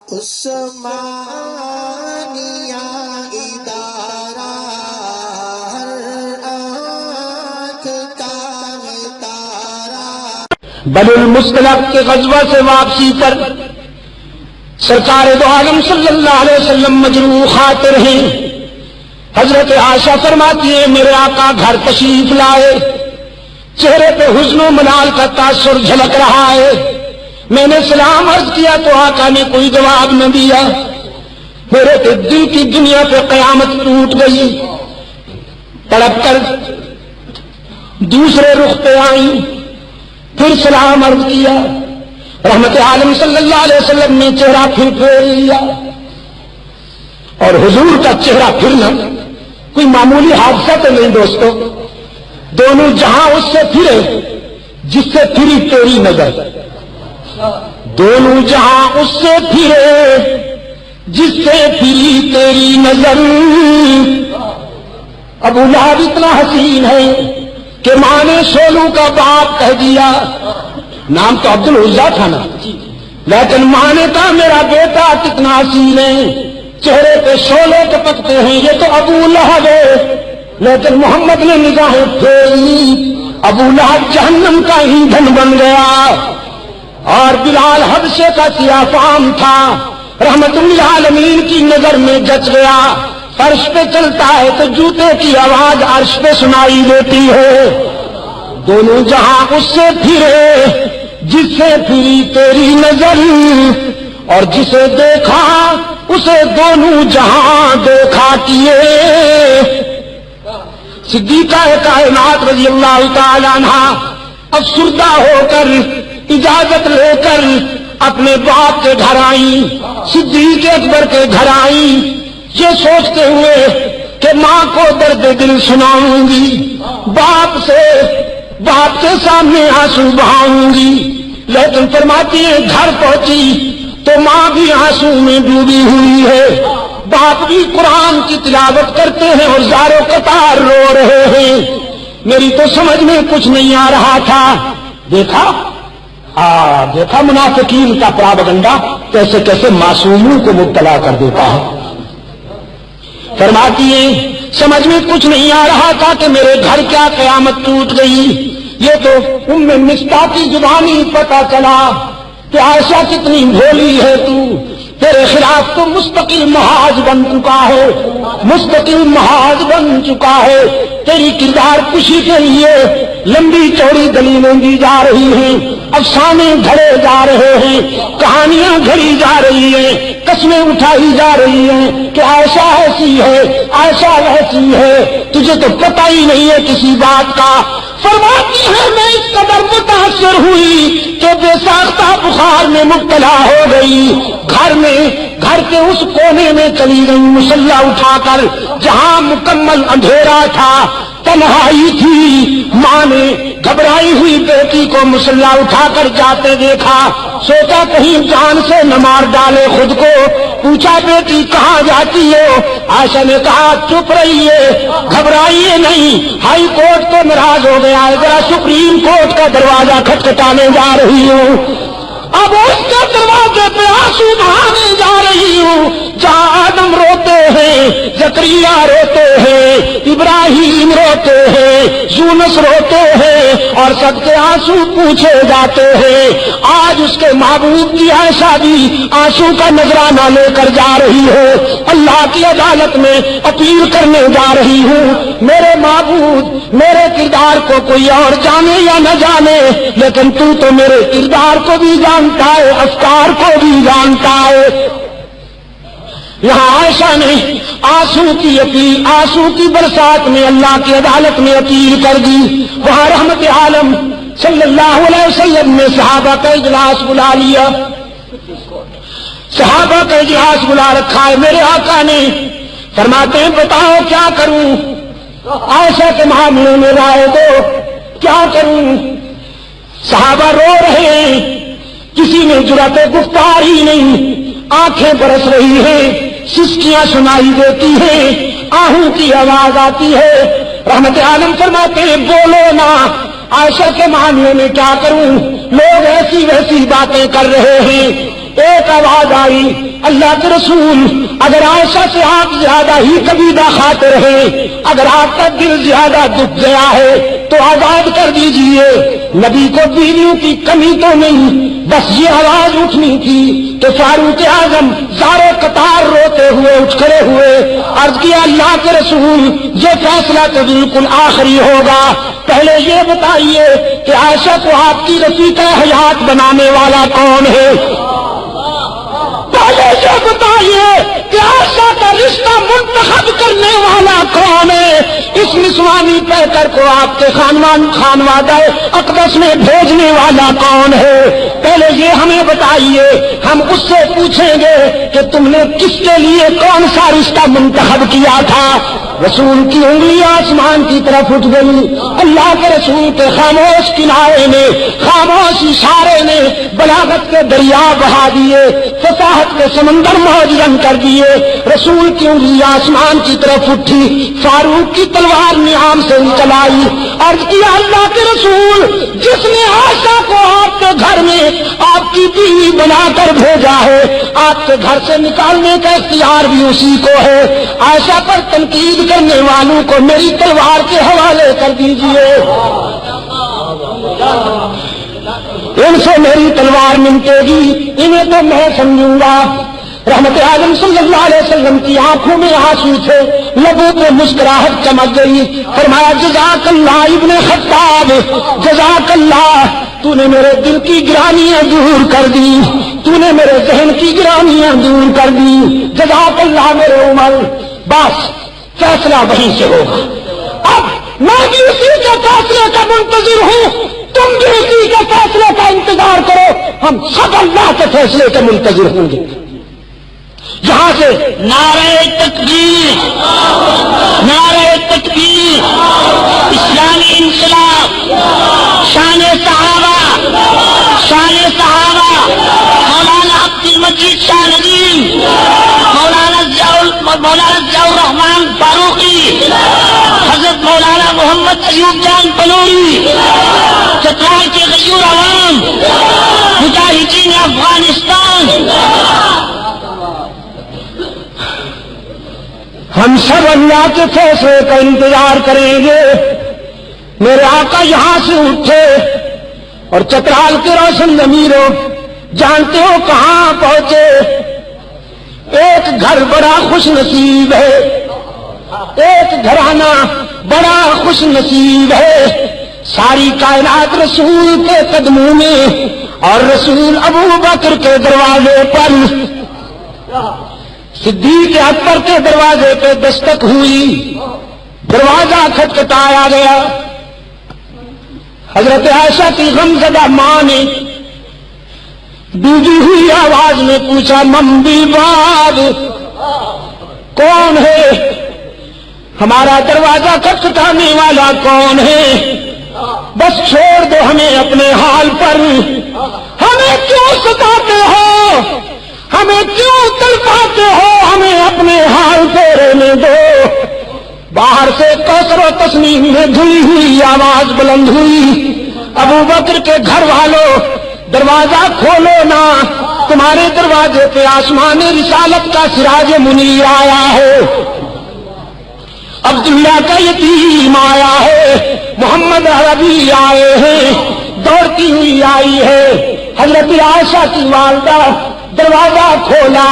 عثمانیہ ادارہ ہر آنکھ کا تارا۔ بنو المصطلق کے غزوہ سے واپسی پر سرکار دو عالم صلی اللہ علیہ وسلم مجروح خاطر ہیں۔ حضرت عائسہ فرماتی ہے میرے آقا گھر تشریف لائے، چہرے پہ حزن و ملال کا تاثر جھلک رہا ہے۔ میں نے سلام عرض کیا تو آقا نے کوئی جواب نہ دیا۔ میرے دل کی دنیا پہ قیامت ٹوٹ گئی، تڑپ کر دوسرے رخ پہ آئی، پھر سلام عرض کیا۔ رحمت عالم صلی اللہ علیہ وسلم نے چہرہ پھر پھیر لیا، اور حضور کا چہرہ پھرنا کوئی معمولی حادثہ تو نہیں دوستو، دونوں جہاں اس سے پھرے جس سے پھری تیری نظر، دونوں جہاں اس سے پھرے جس سے پھری تیری نظر۔ ابو لہب اتنا حسین ہے کہ ماں نے شولو کا باپ کہہ دیا، نام تو عبدالعزا تھا نا، لیکن ماں نے کہا میرا بیٹا کتنا حسین ہے، چہرے پہ شولے ٹپکتے ہیں، یہ تو ابو لہب ہے۔ لیکن محمد نے نگاہیں پھیری، ابو لہب جہنم کا ایندھن بن گیا، اور بلال حبشے کا سیاہ فام تھا، رحمت للعالمین کی نظر میں جچ گیا۔ فرش پہ چلتا ہے تو جوتے کی آواز عرش پہ سنائی دیتی ہے۔ دونوں جہاں اس سے پھرے جس سے پھری تیری نظر، اور جسے دیکھا اسے دونوں جہاں دیکھا کیے۔ صدیقہ کائنات رضی اللہ تعالی عنہا افسردہ ہو کر اجازت لے کر اپنے باپ کے گھر آئیں، صدیق اکبر کے گھر آئیں، یہ سوچتے ہوئے کہ ماں کو درد دل سناؤں گی، باپ کے سامنے آنسو بہاؤں گی۔ لیکن فرماتی ہیں گھر پہنچی تو ماں بھی آنسو میں ڈوبی ہوئی ہے، باپ بھی قرآن کی تلاوت کرتے ہیں اور زارو قطار رو رہے ہیں۔ میری تو سمجھ میں کچھ نہیں آ رہا تھا۔ دیکھا منافقین کا پراپگنڈا کیسے کیسے معصوموں کو مبتلا کر دیتا ہے۔ فرماتی ہیں سمجھ میں کچھ نہیں آ رہا تھا کہ میرے گھر کیا قیامت ٹوٹ گئی۔ یہ تو ام مصطح کی زبانی پتہ چلا کہ عائشہ کتنی بھولی ہے تو، تیرے خلاف تو مستقل محاذ بن چکا ہے، مستقل محاذ بن چکا ہے۔ تیری کردار کشی کے لیے لمبی چوڑی دلیلیں دی جا رہی ہیں، افسانے گھڑے جا رہے ہیں، کہانیاں گھڑی جا رہی ہیں، قسمیں اٹھائی جا رہی ہیں کہ عائشہ ایسی ہے، عائشہ ویسی ہے، تجھے تو پتہ ہی نہیں ہے کسی بات کا۔ فرماتی ہے میں اس قدر متاثر ہوئی کہ بے ساختہ بخار میں مبتلا ہو گئی، گھر کے اس کونے میں چلی گئی مصلی اٹھا کر جہاں مکمل اندھیرا تھا، تنہائی تھی۔ ماں نے گھبرائی ہوئی بیٹی کو مصلی اٹھا کر جاتے دیکھا، سوچا کہیں جان سے نہ مار ڈالے خود کو، پوچھا بیٹی کہاں جاتی ہو؟ عائشہ نے کہا چپ رہیے، گھبرائیے نہیں، ہائی کورٹ تو ناراض ہو گیا ہے، ذرا سپریم کورٹ کا دروازہ کھٹکھٹانے جا رہی ہوں، اب اس کے دروازے پہ آنسو بہانے جا رہی ہوں جہاں آدم روتے ہیں، زکریا روتے ہیں، ابراہیم روتے ہیں، یونس روتے ہیں، اور سب کے آنسو پوچھے جاتے ہیں۔ آج اس کے محبوب کی عائشہ بھی آنسو کا نذرانہ لے کر جا رہی ہے، اللہ کی عدالت میں اپیل کرنے جا رہی ہوں، میرے معبود میرے کردار کو کوئی اور جانے یا نہ جانے، لیکن تو میرے کردار کو بھی جانتا ہے، افکار کو بھی جانتا ہے۔ یہاں عائشہ نے آنسو کی برسات میں اللہ کی عدالت میں اپیل کر دی، وہاں رحمت عالم صلی اللہ علیہ وسلم نے صحابہ کا اجلاس بلا لیا، صحابہ کا اجلاس بلا رکھا ہے۔ میرے آقا نے فرماتے ہیں بتاؤ کیا کروں، عائشہ کے معاملے میں رائے دو، کیا کروں؟ صحابہ رو رہے ہیں، کسی نے جرأت گفتار ہی نہیں، آنکھیں برس رہی ہیں، سسکیاں سنائی دیتی ہیں، آہوں کی آواز آتی ہے۔ رحمت عالم فرماتے ہیں بولو نا، عائشہ کے معاملے میں کیا کروں؟ لوگ ایسی ویسی باتیں کر رہے ہیں، ایک آواز آئی، اللہ کے رسول اگر عائشہ سے آپ زیادہ ہی کبیدہ خاطر ہیں، اگر آپ کا دل زیادہ دکھ گیا ہے تو آزاد کر دیجئے۔ نبی کو بیویوں کی کمی تو نہیں، بس یہ آواز اٹھنی تھی کہ فاروق اعظم زارو قطار روتے ہوئے اٹھ کھڑے ہوئے، عرض کیا اللہ کے رسول یہ فیصلہ تو بالکل آخری ہوگا، پہلے یہ بتائیے کہ عائشہ کو آپ کی رفیقہ حیات بنانے والا کون ہے؟ پہلے یہ بتائیے کہ عائشہ کا رشتہ منتخب کرنے والا کون ہے؟ اس نسوانی پیکر کو آپ کے خانوادہ اقدس میں بھیجنے والا کون ہے؟ پہلے یہ ہمیں بتائیے، ہم اس سے پوچھیں گے کہ تم نے کس کے لیے کون سا رشتہ منتخب کیا تھا۔ رسول کی انگلی آسمان کی طرف اٹھ گئی، اللہ کے رسول کے خاموش کنارے نے، خاموش اشارے نے بلاغت کے دریا بہا دیے، فصاحت کے سمندر موجزن کر دیے۔ رسول کی انگلی آسمان کی طرف اٹھی، فاروق کی تلوار نیام سے نکل آئی، عرض کیا اللہ کے رسول جس نے عائشہ کو آپ کے گھر میں آپ کی بیوی بنا کر بھیجا ہے، آپ کے گھر سے نکالنے کا اختیار بھی اسی کو ہے۔ عائشہ پر تنقید کرنے والوں کو میری تلوار کے حوالے کر دیجئے، ان سے میری تلوار ملتے گی، انہیں تو میں سمجھوں گا۔ رحمت عالم صلی اللہ علیہ وسلم کی آنکھوں میں آنسو تھے، لبوں پہ مسکراہٹ چمک گئی، فرمایا جزاک اللہ ابن خطاب، جزاک اللہ، تو نے میرے دل کی گرانیاں دور کر دی، تو نے میرے ذہن کی گرانیاں دور کر دی، جزاک اللہ میرے عمر۔ بس فیصلہ وہیں سے ہوگا، اب میں بھی اسی کے فیصلے کا منتظر ہوں، تم بھی اسی کے فیصلے کا انتظار کرو، ہم سب اللہ کے فیصلے کے منتظر ہوں گے۔ جہاں سے نعرہ تکبیر، نعرہ تکبیر، اسلامی انقلاب، شان صحابہ، شان صحابہ، مولانا عبدالمجید شاہ ندیم، مولانا ضیاء الرحمان فاروقی، حضرت مولانا محمد ایوب جان بلوری، چترال کے غیور عوام، مجاہدین افغانستان، ہم سب اللہ کے فیصلے کا انتظار کریں گے۔ میرے آقا یہاں سے اٹھے اور چترال کے روشن ضمیروں جانتے ہو کہاں پہنچے؟ ایک گھر بڑا خوش نصیب ہے، ایک گھرانہ بڑا خوش نصیب ہے، ساری کائنات رسول کے قدموں میں اور رسول ابو بکر کے دروازے پر، صدیق اکبر کے دروازے پہ دستک ہوئی، دروازہ کھٹکھٹایا گیا، حضرت عائشہ کی غمزدہ ماں نے ڈوبی ہوئی آواز میں پوچھا ممبی باب کون ہے؟ ہمارا دروازہ کھٹکھٹانے والا کون ہے؟ بس چھوڑ دو ہمیں اپنے حال پر، ہمیں کیوں ستاتے ہو، ہمیں کیوں تڑپاتے ہو، ہمیں اپنے حال پہ رہنے دو۔ باہر سے کوثر و تسنیم میں دھلی ہوئی آواز بلند ہوئی، ابو بکر کے گھر والوں دروازہ کھولو نا، تمہارے دروازے پہ آسمان رسالت کا سراج منیر آیا ہے، عبداللہ کا یتیم آیا ہے، محمد عربی آئے ہیں، دوڑتی ہوئی آئی ہے۔ حضرت عائشہ کی والدہ دروازہ کھولا،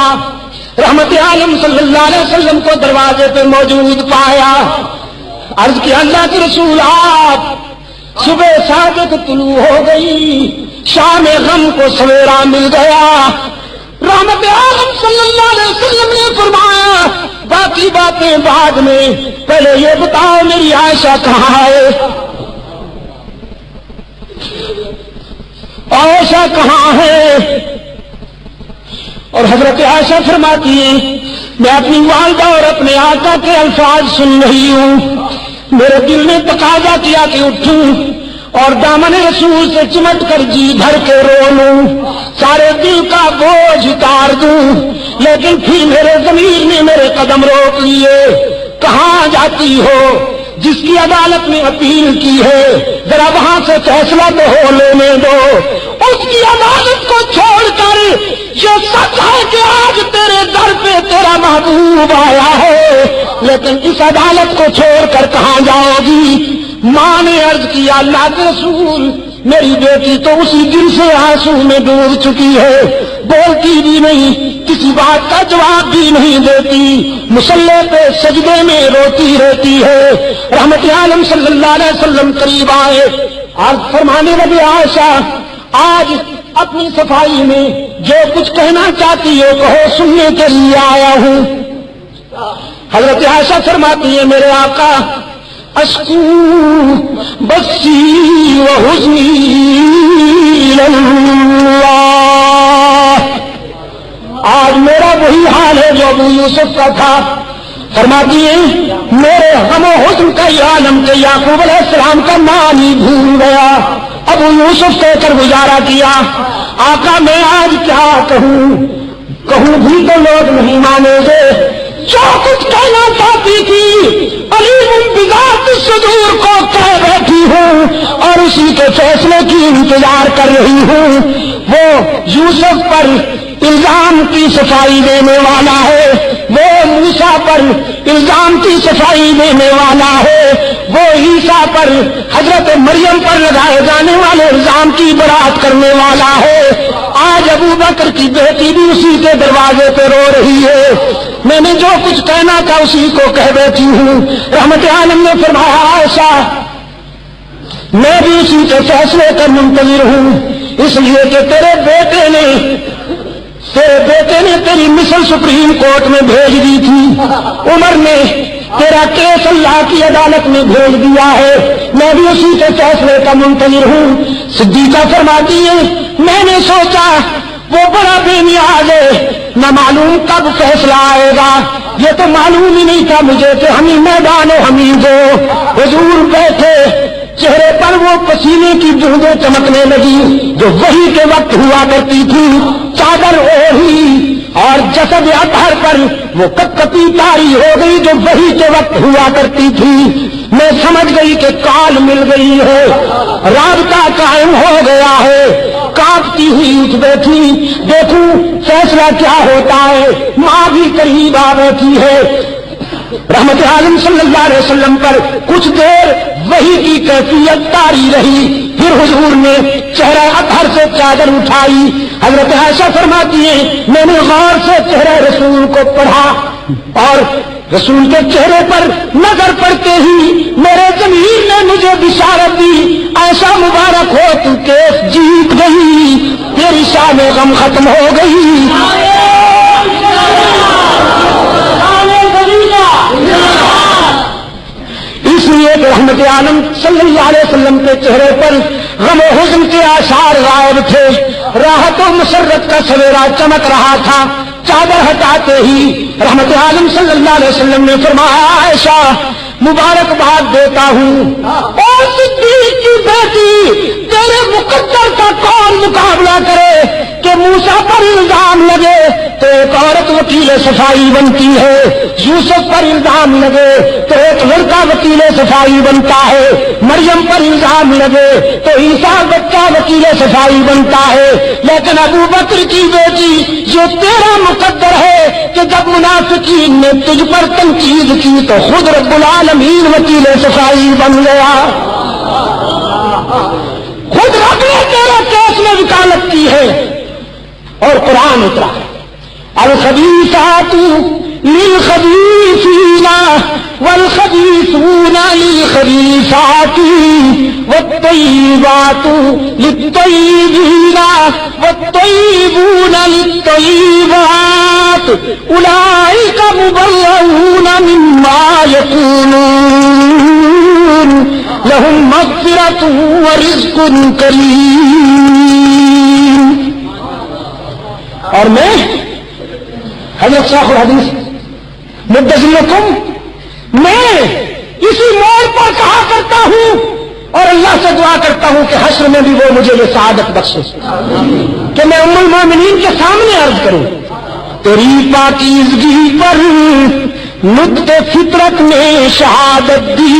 رحمت عالم صلی اللہ علیہ وسلم کو دروازے پہ موجود پایا، عرض کیا اللہ کے رسول آپ، صبح صادق طلوع ہو گئی، شام غم کو سویرا مل گیا۔ رحمت عالم صلی اللہ علیہ وسلم نے فرمایا باقی باتیں بعد میں، پہلے یہ بتاؤ میری عائشہ کہاں ہے؟ عائشہ کہاں ہے؟ اور حضرت عائشہ فرماتی ہیں میں اپنی والدہ اور اپنے آقا کے الفاظ سن رہی ہوں، میرے دل نے تقاضا کیا کہ اٹھوں اور دامن رسول سے چمٹ کر جی بھر کے رو لوں، سارے دل کا بوجھ اتار دوں، لیکن پھر میرے ضمیر نے میرے قدم روک لیے۔ کہاں جاتی ہو؟ جس کی عدالت نے اپیل کی ہے ذرا وہاں سے فیصلہ تو ہو لینے دو، اس کی عدالت کو چھوڑ کر یہ سچ ہے کہ آج تیرے در پہ تیرا محبوب آیا ہے، لیکن اس عدالت کو چھوڑ کر کہاں جاؤ گی؟ ماں نے عرض کیا اللہ کے رسول میری بیٹی تو اسی دن سے آنسو میں ڈوب چکی ہے، بولتی بھی نہیں، کسی بات کا جواب بھی نہیں دیتی، مصلی پہ سجدے میں روتی رہتی ہے۔ رحمت عالم صلی اللہ علیہ وسلم قریب آئے، آج فرمانے لگے عائشہ آج اپنی صفائی میں جو کچھ کہنا چاہتی ہو کہو، سننے کے لیے آیا ہوں۔ حضرت عائشہ فرماتی ہے میرے آقا اشکو بسی و حزنی اللہ، آج میرا وہی حال ہے جو ابو یوسف کا تھا۔ فرماتی ہیں میرے غم و حزن کا یہ عالم کہ یعقوب علیہ السلام کا معنی بھول گیا، ابو یوسف کہہ کر گزارا کیا۔ آقا میں آج کیا کہوں بھی تو لوگ نہیں مانیں گے، جو کچھ کہنا چاہتی تھی علیم بذات الصدور کو کہہ بیٹھی ہوں اور اسی کے فیصلے کی انتظار کر رہی ہوں۔ وہ یوسف پر الزام کی صفائی دینے والا ہے، وہ موسیٰ پر الزام کی صفائی دینے والا ہے، وہ عیسیٰ پر حضرت مریم پر لگائے جانے والے الزام کی برات کرنے والا ہے۔ آج ابو بکر کی بیٹی بھی اسی کے دروازے پہ رو رہی ہے، میں نے جو کچھ کہنا تھا اسی کو کہہ بیٹھی ہوں۔ رحمت عالم نے فرمایا عائشہ میں بھی اسی کے فیصلے کا منتظر ہوں، اس لیے کہ تیرے بیٹے نے تیری مثل سپریم کورٹ میں بھیج دی تھی، عمر نے تیرا کیس اللہ کی عدالت میں بھیج دیا ہے، میں بھی اسی کے فیصلے کا منتظر ہوں۔ صدیقہ فرماتی ہے میں نے سوچا وہ بڑا بے نیاز ہے، نہ معلوم کب فیصلہ آئے گا، یہ تو معلوم ہی نہیں تھا مجھے کہ ہمیں میدان و ہمیں دو۔ حضور بیٹھے، چہرے پر وہ پسینے کی بوندیں چمکنے لگی جو وحی کے وقت ہوا کرتی تھی، چادر اوڑھی اور جسد اطہر پر وہ کپکپی طاری ہو گئی جو وحی کے وقت ہوا کرتی تھی۔ میں سمجھ گئی کہ کال مل گئی ہے، رابطہ قائم ہو گیا ہے، کانپتی ہوئی اٹھ بیٹھی، دیکھوں فیصلہ کیا ہوتا ہے۔ ماں بھی قریب آ بیٹھی ہے۔ رحمت عالم صلی اللہ علیہ وسلم پر کچھ دیر وحی کی کیفیت طاری رہی، پھر حضور نے چہرہ اطہر سے چادر اٹھائی۔ حضرت عائشہ فرماتی ہیں میں نے غور سے چہرہ رسول کو پڑھا اور رسول کے چہرے پر نظر پڑتے ہی میرے ضمیر نے مجھے بشارت دی، ایسا مبارک ہو تو کیس جیت گئی، تیری شان غم ختم ہو گئی۔ اس لیے کہ رحمت عالم صلی اللہ علیہ وسلم کے چہرے پر غم و حزن کے آثار غائب تھے، راحت و مسرت کا سویرا چمک رہا تھا۔ چادر ہٹاتے ہی رحمت عالم صلی اللہ علیہ وسلم نے فرمایا عائشہ مبارکباد دیتا ہوں، اور صدیق کی بیٹی تیرے مقدر کا کون مقابلہ کرے کہ موسیٰ پر الزام لگے تو ایک عورت وکیل صفائی بنتی ہے، یوسف پر الزام لگے تو ایک لڑکا وکیل صفائی بنتا ہے، مریم پر الزام لگے تو عیسیٰ بچہ وکیل صفائی بنتا ہے، لیکن ابو بکر کی بیٹی یہ تیرا مقدر ہے کہ جب منافقین نے تجھ پر تنقید کی تو خود رب العالمین وکیل صفائی بن گیا، خود رب نے تیرے کیس میں وکالت کی ہے۔ اور قرآن اترا ہے الخبیثات للخبیثین والخبیثون للخبیثات والطیبات للطیبین والطیبون للطیبات اولئک مبرؤون مما یقولون لهم مغفرۃ ورزق کریم۔ اور میں حضرت صاحب الحدیث مدذلکم میں اسی موڑ پر کہا کرتا ہوں اور اللہ سے دعا کرتا ہوں کہ حشر میں بھی وہ مجھے یہ سعادت بخشے کہ میں ام المومنین کے سامنے عرض کروں تیری پاکیزگی پر نطق فطرت نے شہادت دی،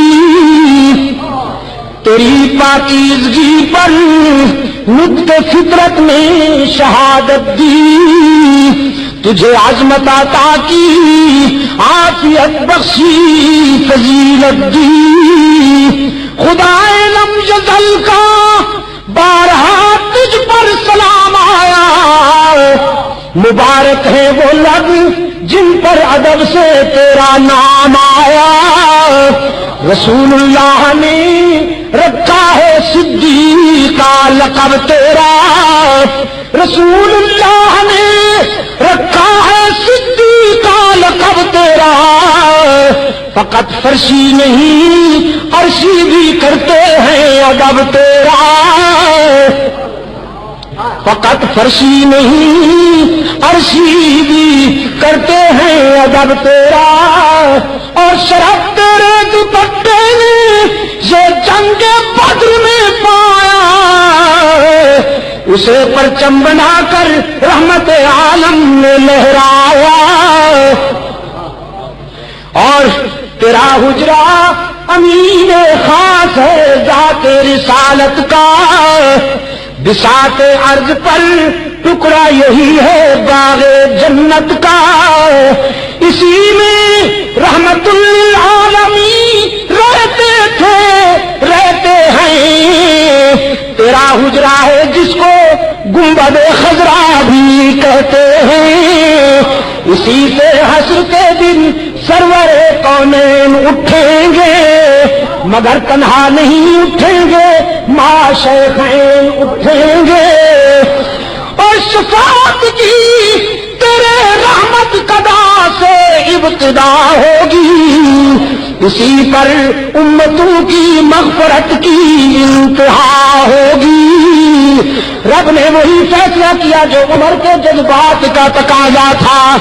تیری پاکیزگی پر نطق فطرت میں شہادت دی، تجھے عظمت عطا کی عافیت بخشی فضیلت دی، خدائے لم یزل کا بارہا تجھ پر سلام آیا، مبارک ہے وہ لب جن پر ادب سے تیرا نام آیا، رسول اللہ نے رکھا ہے صدیق کا لقب تیرا، رسول اللہ نے رکھا ہے صدیق کا لقب تیرا، فقط فرشی نہیں عرشی بھی کرتے ہیں ادب تیرا، فقط فرشی نہیں عرشی بھی کرتے ہیں ادب تیرا، اور شرف تیرے دوپٹے نے یہ جنگ بدر میں پایا، اسے پرچم بنا کر رحمت عالم نے لہرایا، اور تیرا حجرہ امین خاص ہے ذات رسالت کا، بساط عرض پر ٹکڑا یہی ہے باغ جنت کا، اسی میں رحمت للعالمین رہتے تھے رہتے ہیں، تیرا حجرہ ہے جس کو گنبد خضرا بھی کہتے ہیں، اسی سے حشر کے دن سرور کونین اٹھیں گے، مگر تنہا نہیں اٹھیں گے ماں شیخین اٹھیں گے، اور شفاعت کی تیرے رحمت قدا سے ابتدا ہوگی، اسی پر امتوں کی مغفرت کی انتہا ہوگی، رب نے وہی فیصلہ کیا جو عمر کے جذبات کا تقاضا تھا،